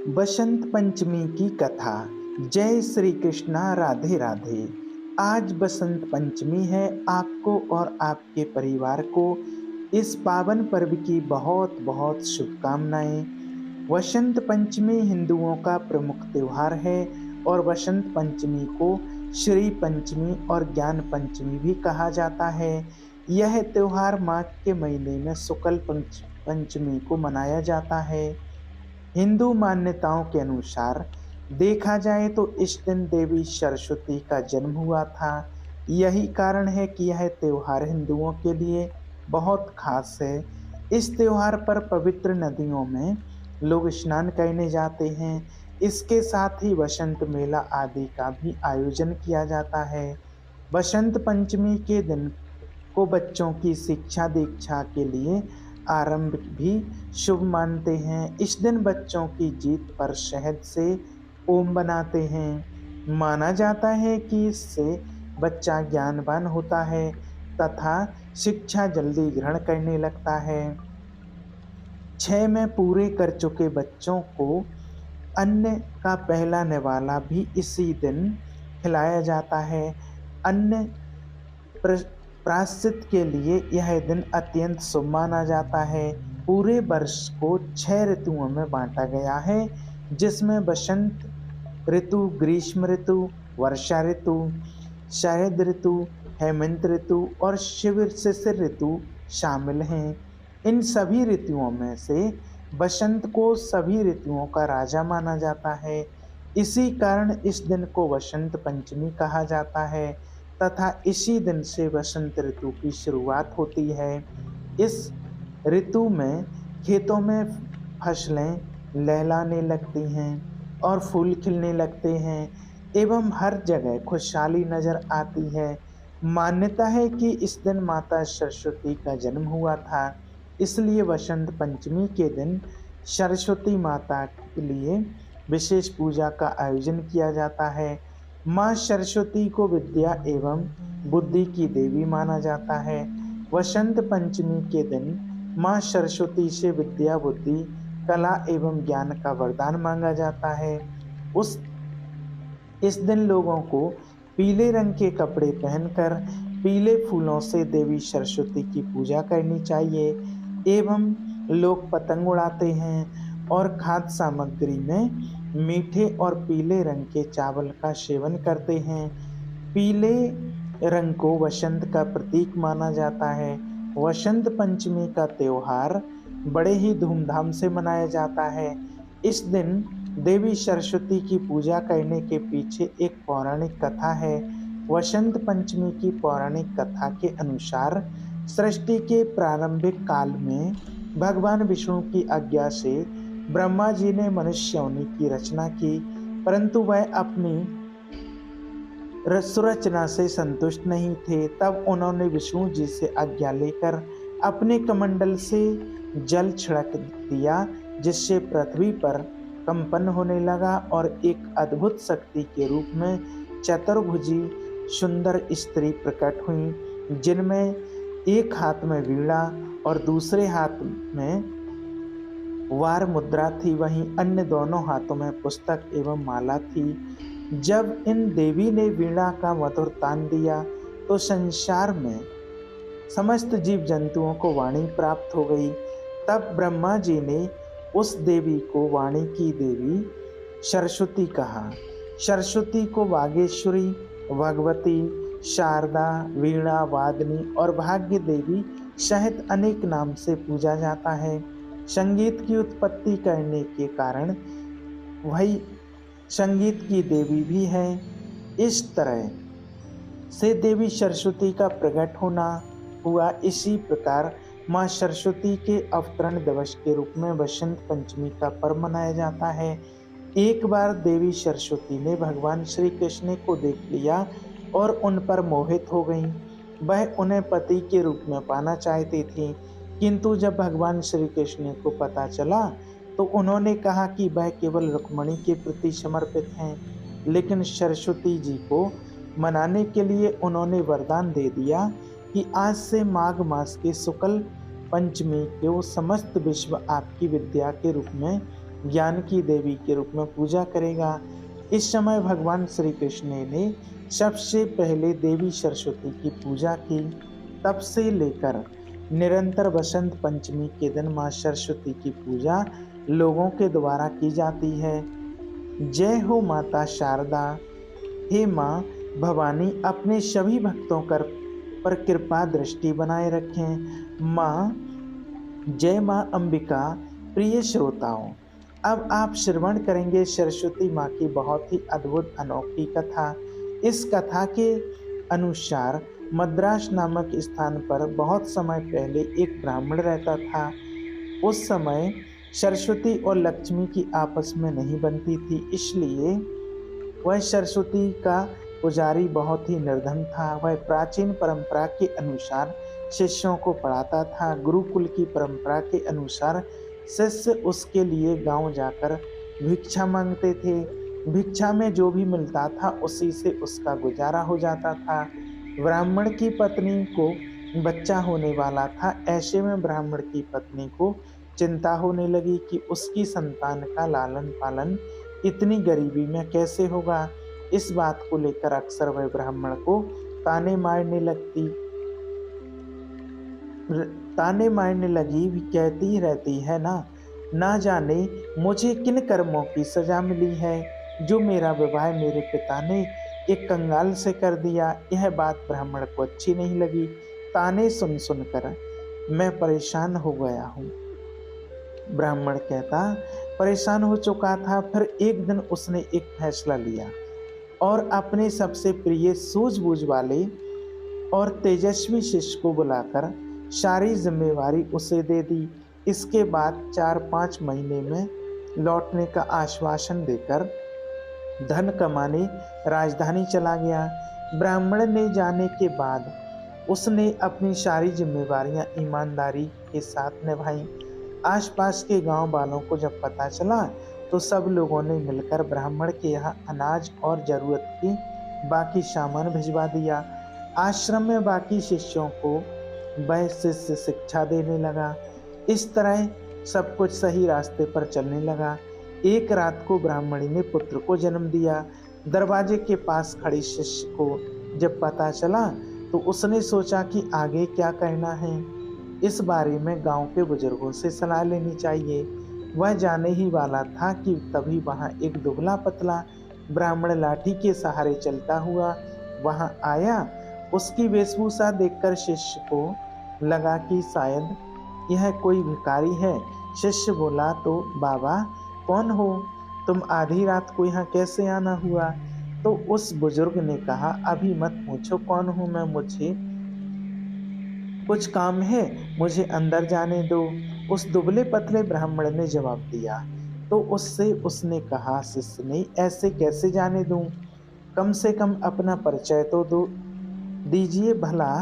बसंत पंचमी की कथा। जय श्री कृष्णा, राधे राधे। आज बसंत पंचमी है। आपको और आपके परिवार को इस पावन पर्व की बहुत बहुत शुभकामनाएं। वसंत पंचमी हिंदुओं का प्रमुख त्योहार है और वसंत पंचमी को श्री पंचमी और ज्ञान पंचमी भी कहा जाता है। यह त्योहार माघ के महीने में शुक्ल पंचमी को मनाया जाता है। हिंदू मान्यताओं के अनुसार देखा जाए तो इस दिन देवी सरस्वती का जन्म हुआ था। यही कारण है कि यह त्योहार हिंदुओं के लिए बहुत खास है। इस त्योहार पर पवित्र नदियों में लोग स्नान करने जाते हैं। इसके साथ ही बसंत मेला आदि का भी आयोजन किया जाता है। बसंत पंचमी के दिन को बच्चों की शिक्षा दीक्षा के लिए आरंभ भी शुभ मानते हैं। इस दिन बच्चों की जीत पर शहद से ओम बनाते हैं। माना जाता है कि इससे बच्चा ज्ञानवान होता है तथा शिक्षा जल्दी ग्रहण करने लगता है। 6 में पूरे कर चुके बच्चों को अन्न का पहला निवाला भी इसी दिन खिलाया जाता है। अन्न प्रायश्चित के लिए यह दिन अत्यंत शुभ माना जाता है। पूरे वर्ष को 6 ऋतुओं में बांटा गया है, जिसमें बसंत ऋतु, ग्रीष्म ऋतु, वर्षा ऋतु, शरद ऋतु, हेमंत ऋतु और शिशिर ऋतु शामिल हैं। इन सभी ऋतुओं में से बसंत को सभी ऋतुओं का राजा माना जाता है। इसी कारण इस दिन को बसंत पंचमी कहा जाता है तथा इसी दिन से बसंत ऋतु की शुरुआत होती है। इस ऋतु में खेतों में फसलें लहलाने लगती हैं और फूल खिलने लगते हैं एवं हर जगह खुशहाली नजर आती है। मान्यता है कि इस दिन माता सरस्वती का जन्म हुआ था, इसलिए बसंत पंचमी के दिन सरस्वती माता के लिए विशेष पूजा का आयोजन किया जाता है। माँ सरस्वती को विद्या एवं बुद्धि की देवी माना जाता है। वसंत पंचमी के दिन माँ सरस्वती से विद्या, बुद्धि, कला एवं ज्ञान का वरदान मांगा जाता है। उस इस दिन लोगों को पीले रंग के कपड़े पहनकर पीले फूलों से देवी सरस्वती की पूजा करनी चाहिए एवं लोग पतंग उड़ाते हैं और खाद्य सामग्री में मीठे और पीले रंग के चावल का सेवन करते हैं। पीले रंग को वसंत का प्रतीक माना जाता है। वसंत पंचमी का त्योहार बड़े ही धूमधाम से मनाया जाता है। इस दिन देवी सरस्वती की पूजा करने के पीछे एक पौराणिक कथा है। वसंत पंचमी की पौराणिक कथा के अनुसार सृष्टि के प्रारंभिक काल में भगवान विष्णु की आज्ञा से ब्रह्मा जी ने मनुष्य योनि की रचना की, परंतु वह अपनी संरचना से संतुष्ट नहीं थे। तब उन्होंने विष्णु जी से आज्ञा लेकर अपने कमंडल से जल छिड़क दिया, जिससे पृथ्वी पर कंपन होने लगा और एक अद्भुत शक्ति के रूप में चतुर्भुजी सुंदर स्त्री प्रकट हुई, जिनमें एक हाथ में वीणा और दूसरे हाथ में वार मुद्रा थी, वहीं अन्य दोनों हाथों में पुस्तक एवं माला थी। जब इन देवी ने वीणा का मधुर तान दिया तो संसार में समस्त जीव जंतुओं को वाणी प्राप्त हो गई। तब ब्रह्मा जी ने उस देवी को वाणी की देवी सरस्वती कहा। सरस्वती को वागेश्वरी, भगवती, शारदा, वीणा वादनी और भाग्य देवी सहित अनेक नाम से पूजा जाता है। संगीत की उत्पत्ति करने के कारण वही संगीत की देवी भी है। इस तरह से देवी सरस्वती का प्रकट होना हुआ। इसी प्रकार माँ सरस्वती के अवतरण दिवस के रूप में बसंत पंचमी का पर्व मनाया जाता है। एक बार देवी सरस्वती ने भगवान श्री कृष्ण को देख लिया और उन पर मोहित हो गईं। वह उन्हें पति के रूप में पाना चाहती थी, किंतु जब भगवान श्री कृष्ण को पता चला तो उन्होंने कहा कि वह केवल रुक्मिणी के प्रति समर्पित हैं। लेकिन सरस्वती जी को मनाने के लिए उन्होंने वरदान दे दिया कि आज से माघ मास के शुक्ल पंचमी को समस्त विश्व आपकी विद्या के रूप में ज्ञान की देवी के रूप में पूजा करेगा। इस समय भगवान श्री कृष्ण ने सबसे पहले देवी सरस्वती की पूजा की। तब से लेकर निरंतर बसंत पंचमी के दिन माँ सरस्वती की पूजा लोगों के द्वारा की जाती है। जय हो माता शारदा। हे माँ भवानी, अपने सभी भक्तों पर कृपा दृष्टि बनाए रखें। माँ जय माँ अंबिका। प्रिय श्रोताओं, अब आप श्रवण करेंगे सरस्वती माँ की बहुत ही अद्भुत अनोखी कथा। इस कथा के अनुसार मद्रास नामक स्थान पर बहुत समय पहले एक ब्राह्मण रहता था। उस समय सरस्वती और लक्ष्मी की आपस में नहीं बनती थी, इसलिए वह सरस्वती का पुजारी बहुत ही निर्धन था। वह प्राचीन परंपरा के अनुसार शिष्यों को पढ़ाता था। गुरुकुल की परंपरा के अनुसार शिष्य उसके लिए गांव जाकर भिक्षा मांगते थे। भिक्षा में जो भी मिलता था उसी से उसका गुजारा हो जाता था। ब्राह्मण की पत्नी को बच्चा होने वाला था। ऐसे में ब्राह्मण की पत्नी को चिंता होने लगी कि उसकी संतान का लालन पालन इतनी गरीबी में कैसे होगा। इस बात को लेकर अक्सर वह ब्राह्मण को ताने मारने लगती ताने मारने लगी भी कहती रहती है ना जाने मुझे किन कर्मों की सजा मिली है, जो मेरा विवाह मेरे पिता ने एक कंगाल से कर दिया। यह बात ब्राह्मण को अच्छी नहीं लगी। ताने सुन सुनकर मैं परेशान हो गया हूँ। ब्राह्मण कहता परेशान हो चुका था। फिर एक दिन उसने एक फैसला लिया और अपने सबसे प्रिय सूझबूझ वाले और तेजस्वी शिष्य को बुलाकर सारी जिम्मेवारी उसे दे दी। इसके बाद 4-5 महीने में लौटने का आश्वासन देकर धन कमाने राजधानी चला गया। ब्राह्मण ने जाने के बाद उसने अपनी सारी जिम्मेवारियां ईमानदारी के साथ निभाई। आसपास के गांव वालों को जब पता चला तो सब लोगों ने मिलकर ब्राह्मण के यहाँ अनाज और जरूरत की बाकी सामान भिजवा दिया। आश्रम में बाकी शिष्यों को वह शिष्य शिक्षा देने लगा। इस तरह सब कुछ सही रास्ते पर चलने लगा। एक रात को ब्राह्मणी ने पुत्र को जन्म दिया। दरवाजे के पास खड़े शिष्य को जब पता चला तो उसने सोचा कि आगे क्या करना है। इस बारे में गांव के बुजुर्गों से सलाह लेनी चाहिए। वह जाने ही वाला था कि तभी वहां एक दुबला पतला ब्राह्मण लाठी के सहारे चलता हुआ वहां आया। उसकी वेशभूषा देखकर शिष्य को लगा कि शायद यह कोई भिखारी है। शिष्य बोला तो बाबा कौन हो तुम, आधी रात को यहाँ कैसे आना हुआ। तो उस बुजुर्ग ने कहा अभी मत पूछो कौन हूँ मैं, मुझे कुछ काम है, मुझे अंदर जाने दो। उस दुबले पतले ब्राह्मण ने जवाब दिया। तो उससे उसने कहा शिष्य ने ऐसे कैसे जाने दूं, कम से कम अपना परिचय तो दो दीजिए भला।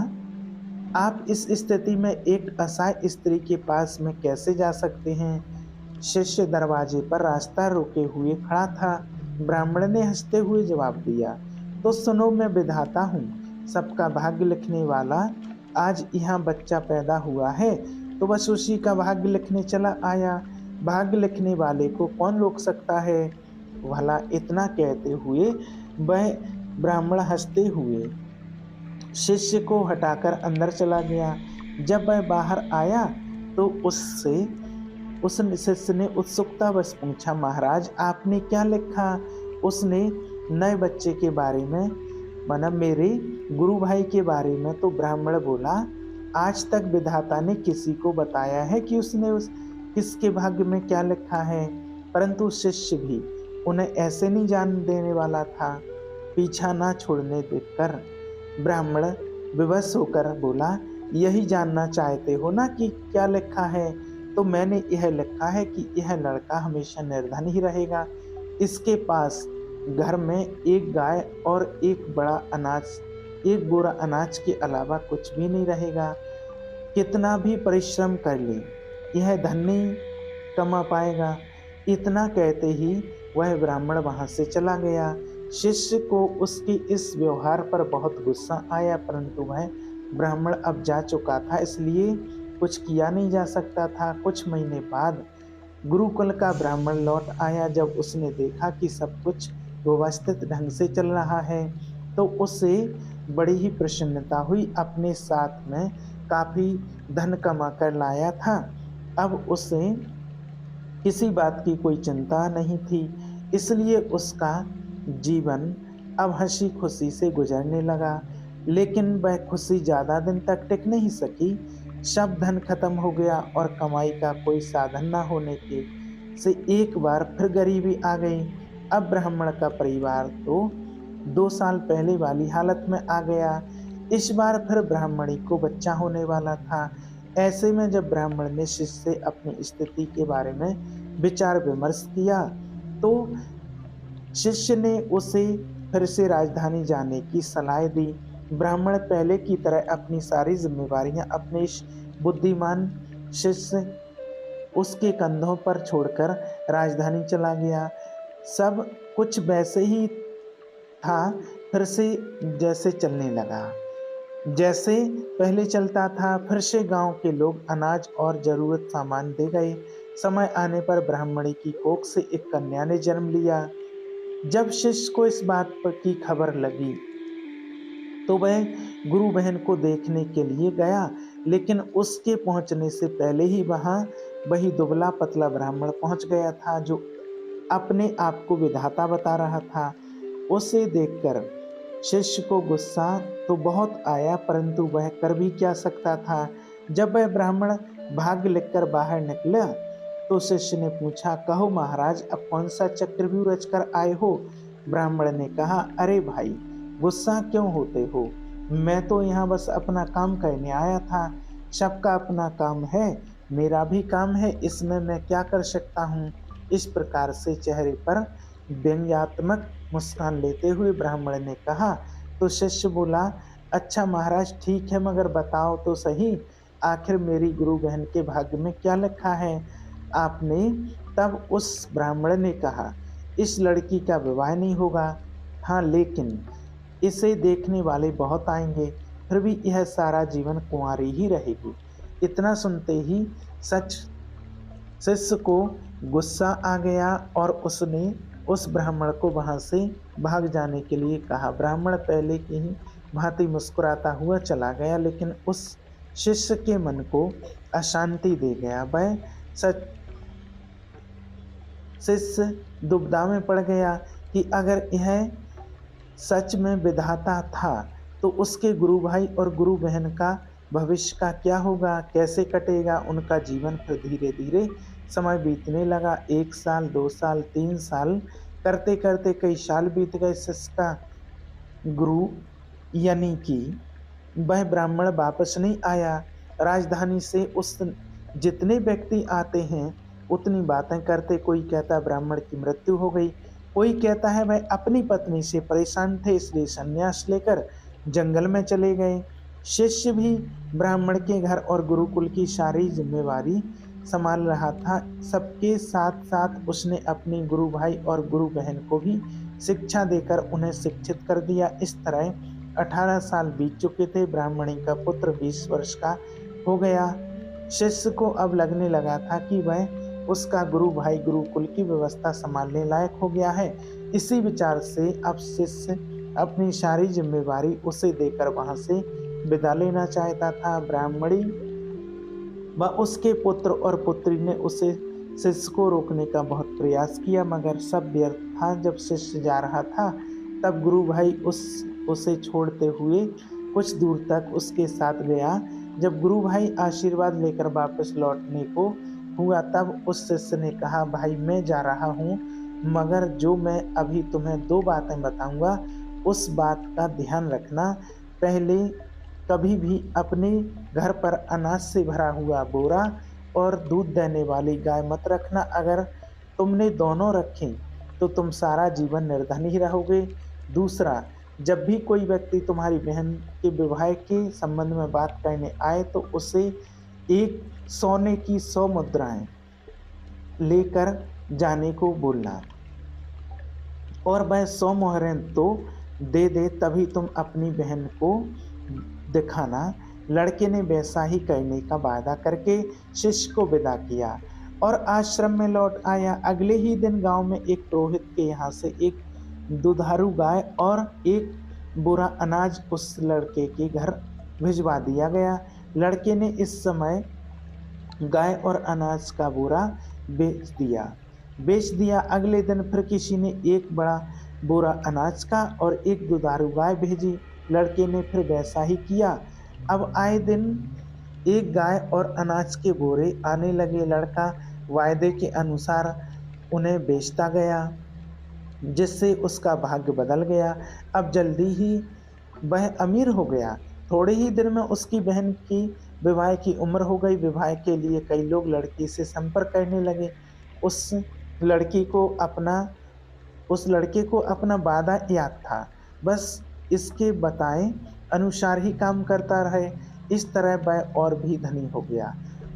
आप इस स्थिति में एक असहाय स्त्री के पास में कैसे जा सकते हैं। शिष्य दरवाजे पर रास्ता रोके हुए खड़ा था। ब्राह्मण ने हंसते हुए जवाब दिया तो सुनो, मैं विधाता हूँ, सबका भाग्य लिखने वाला। आज यहाँ बच्चा पैदा हुआ है तो बस उसी का भाग्य लिखने चला आया। भाग्य लिखने वाले को कौन रोक सकता है भला। इतना कहते हुए वह ब्राह्मण हंसते हुए शिष्य को हटाकर अंदर चला गया। जब वह बाहर आया तो उस शिष्य ने उत्सुकतावश पूछा महाराज आपने क्या लिखा। उसने नए बच्चे के बारे में माना मेरे गुरु भाई के बारे में। तो ब्राह्मण बोला आज तक विधाता ने किसी को बताया है कि उसने किसके भाग्य में क्या लिखा है, परंतु शिष्य भी उन्हें ऐसे नहीं जान देने वाला था। पीछा ना छोड़ने देकर ब्राह्मण विवश होकर बोला यही जानना चाहते हो ना कि क्या लिखा है। तो मैंने यह लिखा है कि यह लड़का हमेशा निर्धन ही रहेगा। इसके पास घर में एक गाय और एक बोरा अनाज के अलावा कुछ भी नहीं रहेगा। कितना भी परिश्रम कर ले यह धन नहीं कमा पाएगा। इतना कहते ही वह ब्राह्मण वहां से चला गया। शिष्य को उसकी इस व्यवहार पर बहुत गुस्सा आया, परंतु वह ब्राह्मण अब जा चुका था इसलिए कुछ किया नहीं जा सकता था। कुछ महीने बाद गुरुकुल का ब्राह्मण लौट आया। जब उसने देखा कि सब कुछ व्यवस्थित ढंग से चल रहा है तो उसे बड़ी ही प्रसन्नता हुई। अपने साथ में काफी धन कमा कर लाया था। अब उसे किसी बात की कोई चिंता नहीं थी, इसलिए उसका जीवन अब हंसी खुशी से गुजरने लगा। लेकिन वह खुशी ज्यादा दिन तक टिक नहीं सकी। सब धन खत्म हो गया और कमाई का कोई साधन न होने के से एक बार फिर गरीबी आ गई। अब ब्राह्मण का परिवार तो 2 साल पहले वाली हालत में आ गया। इस बार फिर ब्राह्मणी को बच्चा होने वाला था। ऐसे में जब ब्राह्मण ने शिष्य से अपनी स्थिति के बारे में विचार विमर्श किया तो शिष्य ने उसे फिर से राजधानी जाने की सलाह दी। ब्राह्मण पहले की तरह अपनी सारी जिम्मेवारियां अपने इस बुद्धिमान शिष्य उसके कंधों पर छोड़कर राजधानी चला गया। सब कुछ वैसे ही था, फिर से जैसे चलने लगा जैसे पहले चलता था। फिर से गांव के लोग अनाज और जरूरत सामान दे गए। समय आने पर ब्राह्मणी की कोख से एक कन्या ने जन्म लिया। जब शिष्य को इस बात पर की खबर लगी तो वह गुरु बहन को देखने के लिए गया, लेकिन उसके पहुंचने से पहले ही वहां वही दुबला पतला ब्राह्मण पहुंच गया था जो अपने आप को विधाता बता रहा था। उसे देखकर शिष्य को गुस्सा तो बहुत आया, परंतु वह कर भी क्या सकता था। जब वह ब्राह्मण भाग्य लिखकर बाहर निकला तो शिष्य ने पूछा, कहो महाराज, अब कौन सा चक्रव्यूह रचकर आए हो। ब्राह्मण ने कहा, अरे भाई, गुस्सा क्यों होते हो, मैं तो यहाँ बस अपना काम करने आया था। सबका अपना काम है, मेरा भी काम है, इसमें मैं क्या कर सकता हूँ। इस प्रकार से चेहरे पर व्यंग्यात्मक मुस्कान लेते हुए ब्राह्मण ने कहा। तो शिष्य बोला, अच्छा महाराज ठीक है, मगर बताओ तो सही, आखिर मेरी गुरु बहन के भाग्य में क्या लिखा है। आपने तब उस ब्राह्मण ने कहा, इस लड़की का विवाह नहीं होगा। हाँ, लेकिन इसे देखने वाले बहुत आएंगे, फिर भी यह सारा जीवन कुंवारी ही रहेगी। इतना सुनते ही सच शिष्य को गुस्सा आ गया और उसने उस ब्राह्मण को वहां से भाग जाने के लिए कहा। ब्राह्मण पहले की ही भांति मुस्कुराता हुआ चला गया, लेकिन उस शिष्य के मन को अशांति दे गया। वह सच शिष्य दुविधा में पड़ गया कि अगर यह सच में विधाता था तो उसके गुरु भाई और गुरु बहन का भविष्य का क्या होगा, कैसे कटेगा उनका जीवन। फिर धीरे धीरे समय बीतने लगा। 1 साल, 2 साल, 3 साल करते करते कई साल बीत गए। शिष्य का गुरु यानी कि वह ब्राह्मण वापस नहीं आया। राजधानी से उस जितने व्यक्ति आते हैं उतनी बातें करते। कोई कहता ब्राह्मण की मृत्यु हो गई, कोई कहता है वह अपनी पत्नी से परेशान थे इसलिए संन्यास लेकर जंगल में चले गए। शिष्य भी ब्राह्मण के घर और गुरुकुल की सारी जिम्मेवारी संभाल रहा था। सबके साथ साथ उसने अपनी गुरु भाई और गुरु बहन को भी शिक्षा देकर उन्हें शिक्षित कर दिया। इस तरह 18 साल बीत चुके थे। ब्राह्मणी का पुत्र 20 वर्ष का हो गया। शिष्य को अब लगने लगा था कि वह उसका गुरु भाई गुरुकुल की व्यवस्था संभालने लायक हो गया है। इसी विचार से अब शिष्य अपनी सारी जिम्मेवारी उसे देकर वहां से विदा लेना चाहता था। ब्राह्मणी व उसके पुत्र और पुत्री ने उसे शिष्य को रोकने का बहुत प्रयास किया, मगर सब व्यर्थ था। जब शिष्य जा रहा था तब गुरु भाई उसे छोड़ते हुए कुछ दूर तक उसके साथ गया। जब गुरु भाई आशीर्वाद लेकर वापस लौटने को हुआ तब उस शिष्य ने कहा, भाई मैं जा रहा हूँ, मगर जो मैं अभी तुम्हें 2 बातें बताऊंगा उस बात का ध्यान रखना। पहले, कभी भी अपने घर पर अनाज से भरा हुआ बोरा और दूध देने वाली गाय मत रखना। अगर तुमने दोनों रखे तो तुम सारा जीवन निर्धन ही रहोगे। दूसरा, जब भी कोई व्यक्ति तुम्हारी बहन के विवाह के संबंध में बात करने आए तो उसे एक सोने की 100 मुद्राएं लेकर जाने को बोलना, और वह 100 मोहरें तो दे दे तभी तुम अपनी बहन को दिखाना। लड़के ने वैसा ही करने का वादा करके शिष्य को विदा किया। और आश्रम में लौट आया। अगले ही दिन गांव में एक पुरोहित के यहाँ से एक दुधारू गाय और एक बोरा अनाज उस लड़के के घर भिजवा दिया गया। लड़के ने इस समय गाय और अनाज का बोरा बेच दिया। अगले दिन फिर किसी ने एक बड़ा बोरा अनाज का और एक दुधारू गाय भेजी। लड़के ने फिर वैसा ही किया। अब आए दिन एक गाय और अनाज के बोरे आने लगे। लड़का वायदे के अनुसार उन्हें बेचता गया, जिससे उसका भाग्य बदल गया। अब जल्दी ही वह अमीर हो गया। थोड़े ही दिन में उसकी बहन की विवाह की उम्र हो गई। विवाह के लिए कई लोग लड़की से संपर्क करने लगे। उस लड़की को अपना उस लड़के को अपना वादा याद था, बस इसके बताए अनुसार ही काम करता रहे। इस तरह वह और भी धनी हो गया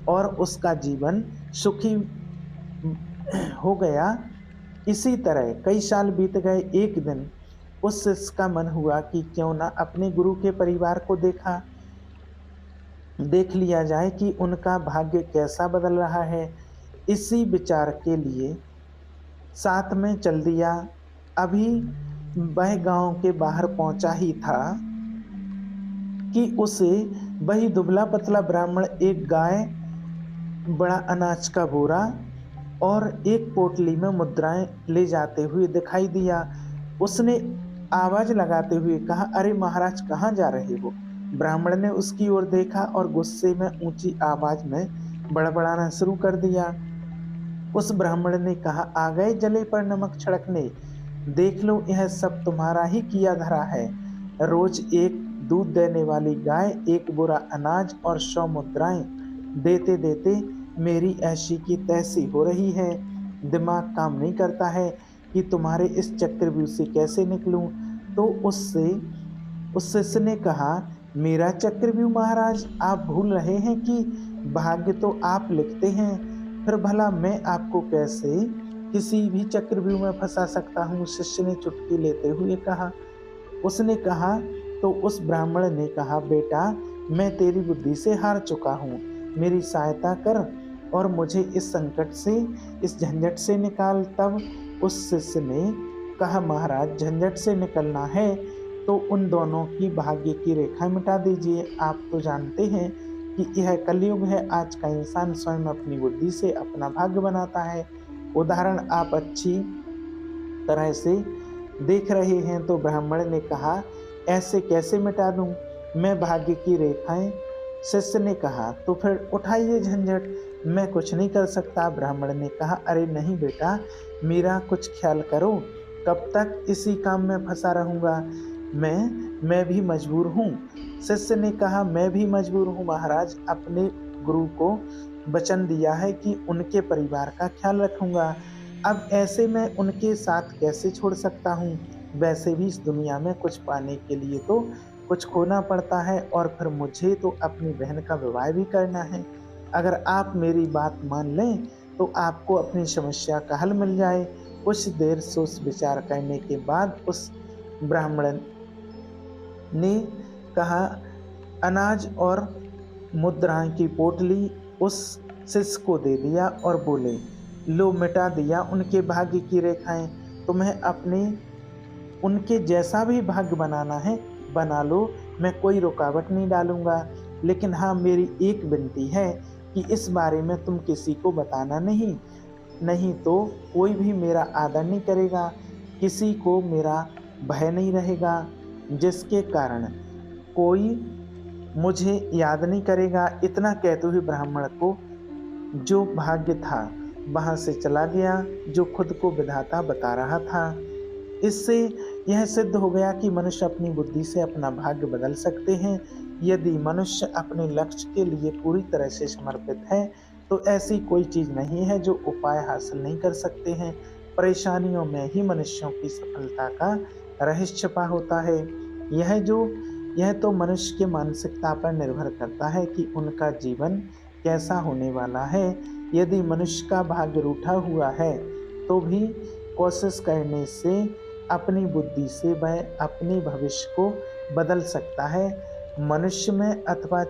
और उसका जीवन सुखी हो गया। इसी तरह कई साल बीत गए। एक दिन उस शिष्य का मन हुआ कि क्यों ना अपने गुरु के परिवार को देख लिया जाए कि उनका भाग्य कैसा बदल रहा है। इसी विचार के लिए साथ में चल दिया। अभी वह गांव के बाहर पहुंचा ही था कि उसे वही दुबला पतला ब्राह्मण एक गाय, बड़ा अनाज का बोरा और एक पोटली में मुद्राएं ले जाते हुए दिखाई दिया। उसने आवाज लगाते हुए कहा, अरे महाराज, कहाँ जा रहे हो? ब्राह्मण ने उसकी ओर देखा और गुस्से में ऊंची आवाज में बड़बड़ाना शुरू कर दिया। उस ब्राह्मण ने कहा, आ गए जले पर नमक छिड़कने। देख लो, यह सब तुम्हारा ही किया धरा है। रोज एक दूध देने वाली गाय, एक बोरा अनाज और 100 मुद्राएं देते देते मेरी ऐसी की तैसी हो रही है। दिमाग काम नहीं करता है कि तुम्हारे इस चक्रव्यूह से कैसे निकलूं। तो उस शिष्य ने कहा, मेरा चक्रव्यूह महाराज, आप भूल रहे हैं कि भाग्य तो आप लिखते हैं। फिर भला मैं आपको कैसे किसी भी चक्रव्यूह में फंसा सकता हूँ? शिष्य ने चुटकी लेते हुए कहा। उसने कहा तो उस ब्राह्मण ने कहा, बेटा, मैं तेरी बुद्धि से हार चुका हूँ, मेरी सहायता कर और मुझे इस संकट से, इस झंझट से निकाल। तब उस शिष्य ने कहा, महाराज, झंझट से निकलना है तो उन दोनों की भाग्य की रेखा मिटा दीजिए। आप तो जानते हैं कि यह कलयुग है। आज का इंसान स्वयं अपनी बुद्धि से अपना भाग्य बनाता है। उदाहरण आप अच्छी तरह से देख रहे हैं। तो ब्राह्मण ने कहा, ऐसे कैसे मिटा दूं मैं भाग्य की रेखाएं? शिष्य ने कहा, तो फिर उठाइए झंझट, मैं कुछ नहीं कर सकता। ब्राह्मण ने कहा, अरे नहीं बेटा, मेरा कुछ ख्याल करो, कब तक इसी काम में फंसा रहूंगा? मैं भी मजबूर हूँ। शिष्य ने कहा, मैं भी मजबूर हूँ महाराज। अपने गुरु को वचन दिया है कि उनके परिवार का ख्याल रखूंगा। अब ऐसे मैं उनके साथ कैसे छोड़ सकता हूँ? वैसे भी इस दुनिया में कुछ पाने के लिए तो कुछ खोना पड़ता है और फिर मुझे तो अपनी बहन का विवाह भी करना है। अगर आप मेरी बात मान लें तो आपको अपनी समस्या का हल मिल जाए। कुछ देर सोच विचार करने के बाद उस ब्राह्मण ने कहा, अनाज और मुद्राएं की पोटली उस शिष्य को दे दिया और बोले, लो, मिटा दिया उनके भाग्य की रेखाएं। तुम्हें अपने उनके जैसा भी भाग्य बनाना है बना लो, मैं कोई रुकावट नहीं डालूंगा। लेकिन हाँ, मेरी एक विनती है कि इस बारे में तुम किसी को बताना नहीं, नहीं तो कोई भी मेरा आदर नहीं करेगा, किसी को मेरा भय नहीं रहेगा, जिसके कारण कोई मुझे याद नहीं करेगा। इतना कहते हुए ब्राह्मण को जो भाग्य था वहां से चला गया, जो खुद को विधाता बता रहा था। इससे यह सिद्ध हो गया कि मनुष्य अपनी बुद्धि से अपना भाग्य बदल सकते हैं। यदि मनुष्य अपने लक्ष्य के लिए पूरी तरह से समर्पित है तो ऐसी कोई चीज नहीं है जो उपाय हासिल नहीं कर सकते हैं। परेशानियों में ही मनुष्यों की सफलता का रहस्य छिपा होता है। यह तो मनुष्य की मानसिकता पर निर्भर करता है कि उनका जीवन कैसा होने वाला है। यदि मनुष्य का भाग्य रूठा हुआ है तो भी कोशिश करने से, अपनी बुद्धि से वह अपने भविष्य को बदल सकता है। मनुष्य में अथवा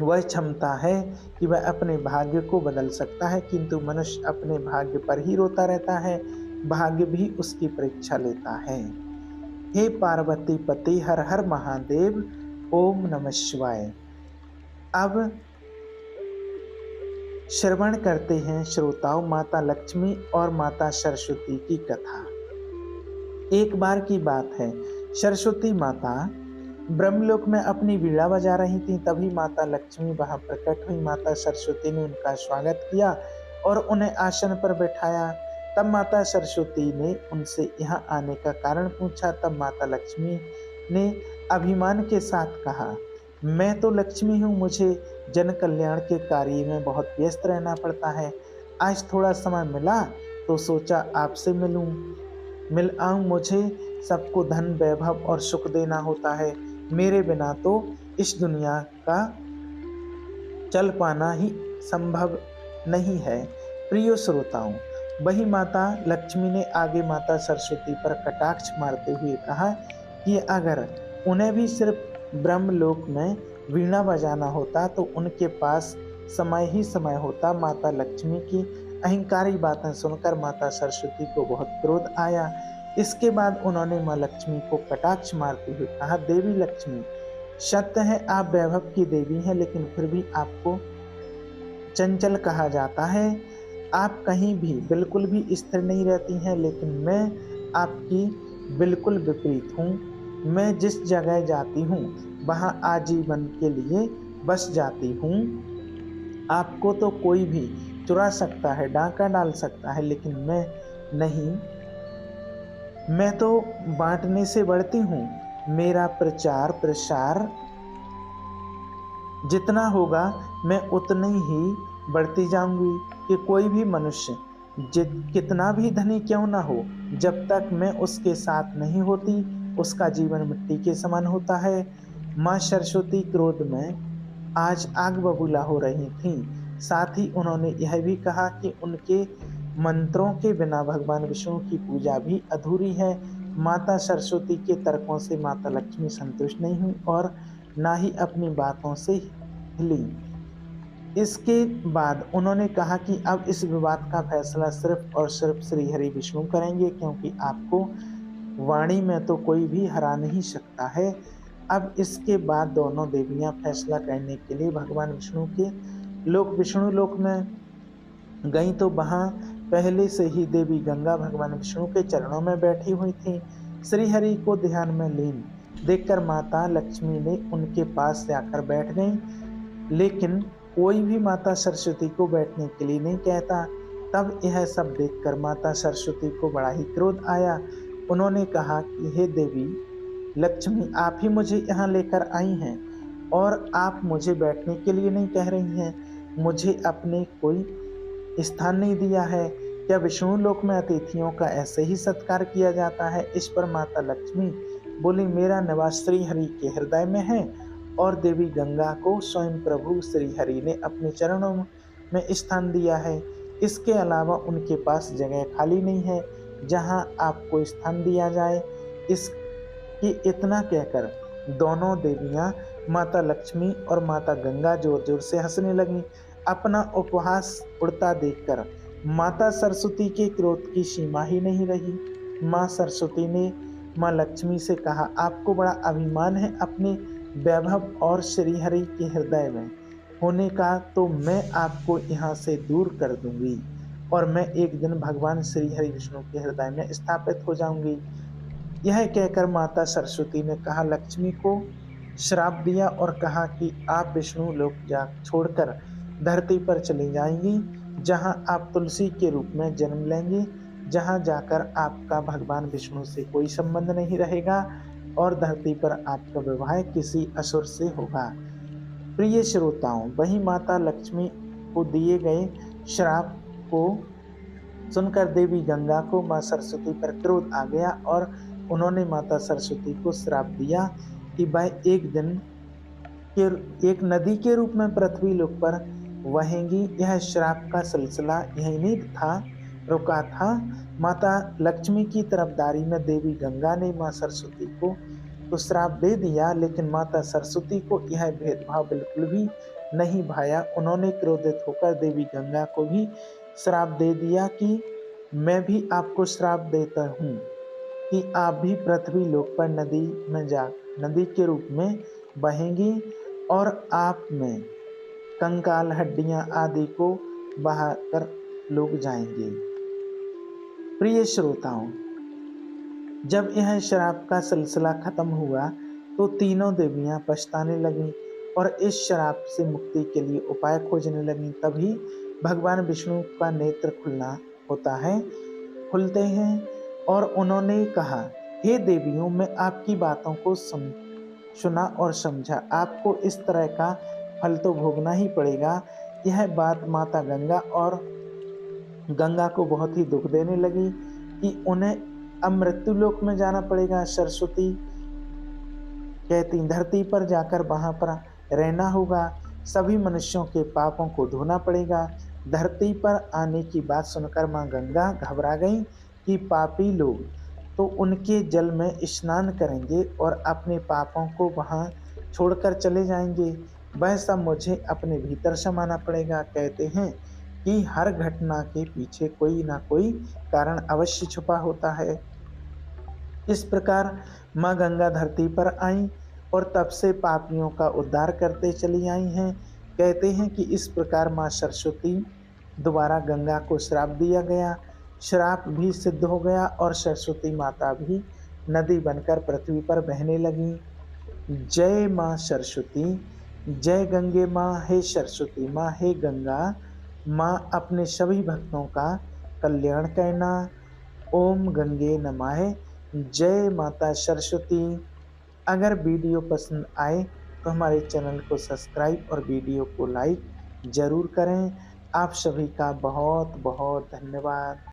वह क्षमता है कि वह अपने भाग्य को बदल सकता है, किंतु मनुष्य अपने भाग्य पर ही रोता रहता है, भाग्य भी उसकी परीक्षा लेता है। हे पार्वती पति हर हर महादेव, ओम नमः शिवाय। अब श्रवण करते हैं श्रोताओं माता लक्ष्मी और माता सरस्वती की कथा। एक बार की बात है, सरस्वती माता ब्रह्मलोक में अपनी वीणा बजा रही थी, तभी माता लक्ष्मी वहां प्रकट हुई। माता सरस्वती ने उनका स्वागत किया और उन्हें आसन पर बैठाया। तब माता सरस्वती ने उनसे यहाँ आने का कारण पूछा। तब माता लक्ष्मी ने अभिमान के साथ कहा, मैं तो लक्ष्मी हूँ, मुझे जन कल्याण के कार्य में बहुत व्यस्त रहना पड़ता है। आज थोड़ा समय मिला तो सोचा आपसे मिल आऊं। मुझे सबको धन वैभव और सुख देना होता है, मेरे बिना तो इस दुनिया का चल पाना ही संभव नहीं है। प्रिय श्रोताओं, वही माता लक्ष्मी ने आगे माता सरस्वती पर कटाक्ष मारते हुए कहा कि अगर उन्हें भी सिर्फ ब्रह्मलोक में वीणा बजाना होता तो उनके पास समय ही समय होता। माता लक्ष्मी की अहंकारी बातें सुनकर माता सरस्वती को बहुत क्रोध आया। इसके बाद उन्होंने माँ लक्ष्मी को कटाक्ष मारते हुए कहा, देवी लक्ष्मी, सत्य है आप वैभव की देवी हैं, लेकिन फिर भी आपको चंचल कहा जाता है। आप कहीं भी बिल्कुल भी स्थिर नहीं रहती हैं, लेकिन मैं आपकी बिल्कुल विपरीत हूँ। मैं जिस जगह जाती हूँ वहाँ आजीवन के लिए बस जाती हूँ। आपको तो कोई भी चुरा सकता है, डाका डाल सकता है, लेकिन मैं नहीं। मैं तो बांटने से बढ़ती हूँ। मेरा प्रचार प्रसार जितना होगा मैं उतनी ही बढ़ती जाऊंगी कि कोई भी मनुष्य कितना भी धनी क्यों ना हो, जब तक मैं उसके साथ नहीं होती उसका जीवन मिट्टी के समान होता है। माँ सरस्वती क्रोध में आज आग बबूला हो रही थीं। साथ ही उन्होंने यह भी कहा कि उनके मंत्रों के बिना भगवान विष्णु की पूजा भी अधूरी है। माता सरस्वती के तर्कों से माता लक्ष्मी संतुष्ट नहीं हुई और ना ही अपनी बातों से हिली। इसके बाद उन्होंने कहा कि अब इस विवाद का फैसला सिर्फ और सिर्फ श्री हरि विष्णु करेंगे, क्योंकि आपको वाणी में तो कोई भी हरा नहीं सकता है। अब इसके बाद दोनों देवियां फैसला करने के लिए भगवान विष्णु के लोक विष्णु लोक में गई, तो वहां पहले से ही देवी गंगा भगवान विष्णु के चरणों में बैठी हुई थी। श्री हरि को ध्यान में लीन देखकर माता लक्ष्मी ने उनके पास जाकर बैठ गई, लेकिन कोई भी माता सरस्वती को बैठने के लिए नहीं कहता। तब यह सब देखकर माता सरस्वती को बड़ा ही क्रोध आया। उन्होंने कहा कि हे देवी लक्ष्मी, आप ही मुझे यहाँ लेकर आई हैं और आप मुझे बैठने के लिए नहीं कह रही हैं। मुझे अपने कोई स्थान नहीं दिया है। क्या विष्णु लोक में अतिथियों का ऐसे ही सत्कार किया जाता है? इस पर माता लक्ष्मी बोली, मेरा निवास श्री हरि के हृदय में है और देवी गंगा को स्वयं प्रभु श्री हरि ने अपने चरणों में स्थान दिया है। इसके अलावा उनके पास जगह खाली नहीं है जहां आपको स्थान दिया जाए। इसकी इतना कहकर दोनों देवियां माता लक्ष्मी और माता गंगा जोर जोर से हंसने लगी। अपना उपहास उड़ता देखकर माता सरस्वती के क्रोध की सीमा ही नहीं रही। माँ सरस्वती ने माँ लक्ष्मी से कहा, आपको बड़ा अभिमान है अपने वैभव और श्री हरि के हृदय में होने का, तो मैं आपको यहाँ से दूर कर दूंगी और मैं एक दिन भगवान श्री हरि विष्णु के हृदय में स्थापित हो जाऊंगी। यह कहकर माता सरस्वती ने कहा, लक्ष्मी को श्राप दिया और कहा कि आप विष्णु लोक जा छोड़कर धरती पर चली जाएंगी, जहां आप तुलसी के रूप में जन्म लेंगी, जहां जाकर आपका भगवान विष्णु से कोई संबंध नहीं रहेगा और धरती पर आपका विवाह किसी असुर से होगा। प्रिय श्रोताओं, वही माता लक्ष्मी को दिए गए श्राप को सुनकर देवी गंगा को माँ सरस्वती पर क्रोध आ गया और उन्होंने माता सरस्वती को श्राप दिया कि वह एक दिन एक नदी के रूप में पृथ्वी लोक पर वहेंगी। यह श्राप का सिलसिला यहीं नहीं था, रुका था। माता लक्ष्मी की तरफदारी में देवी गंगा ने माँ सरस्वती को तो श्राप दे दिया, लेकिन माता सरस्वती को यह भेदभाव बिल्कुल भी नहीं भाया। उन्होंने क्रोधित होकर देवी गंगा को भी श्राप दे दिया कि मैं भी आपको श्राप देता हूँ कि आप भी पृथ्वी लोक पर नदी के रूप में बहेंगी और आप में कंकाल हड्डियां आदि को बहाकर लोग जाएंगे। प्रिय श्रोताओं, जब यह शराब का सिलसिला खत्म हुआ तो तीनों देवियां पछताने लगीं और इस शराब से मुक्ति के लिए उपाय खोजने लगीं। तभी भगवान विष्णु का नेत्र खुलते हैं और उन्होंने कहा, हे देवियों, मैं आपकी बातों को सुना और समझा। आपको इस तरह का फल तो भोगना ही पड़ेगा। यह बात माता गंगा को बहुत ही दुख देने लगी कि उन्हें अब मृत्यु लोक में जाना पड़ेगा। सरस्वती कहती, धरती पर जाकर वहां पर रहना होगा, सभी मनुष्यों के पापों को धोना पड़ेगा। धरती पर आने की बात सुनकर माँ गंगा घबरा गई कि पापी लोग तो उनके जल में स्नान करेंगे और अपने पापों को वहां छोड़कर चले जाएंगे। वह सब मुझे अपने भीतर समाना पड़ेगा। कहते हैं कि हर घटना के पीछे कोई ना कोई कारण अवश्य छुपा होता है। इस प्रकार माँ गंगा धरती पर आई और तब से पापियों का उद्धार करते चली आई हैं। कहते हैं कि इस प्रकार माँ सरस्वती द्वारा गंगा को श्राप दिया गया, श्राप भी सिद्ध हो गया और सरस्वती माता भी नदी बनकर पृथ्वी पर बहने लगी। जय माँ सरस्वती, जय गंगे माँ। हे सरस्वती माँ, हे गंगा माँ, अपने सभी भक्तों का कल्याण करना। ओम गंगे नमः। जय माता सरस्वती। अगर वीडियो पसंद आए तो हमारे चैनल को सब्सक्राइब और वीडियो को लाइक जरूर करें। आप सभी का बहुत बहुत धन्यवाद।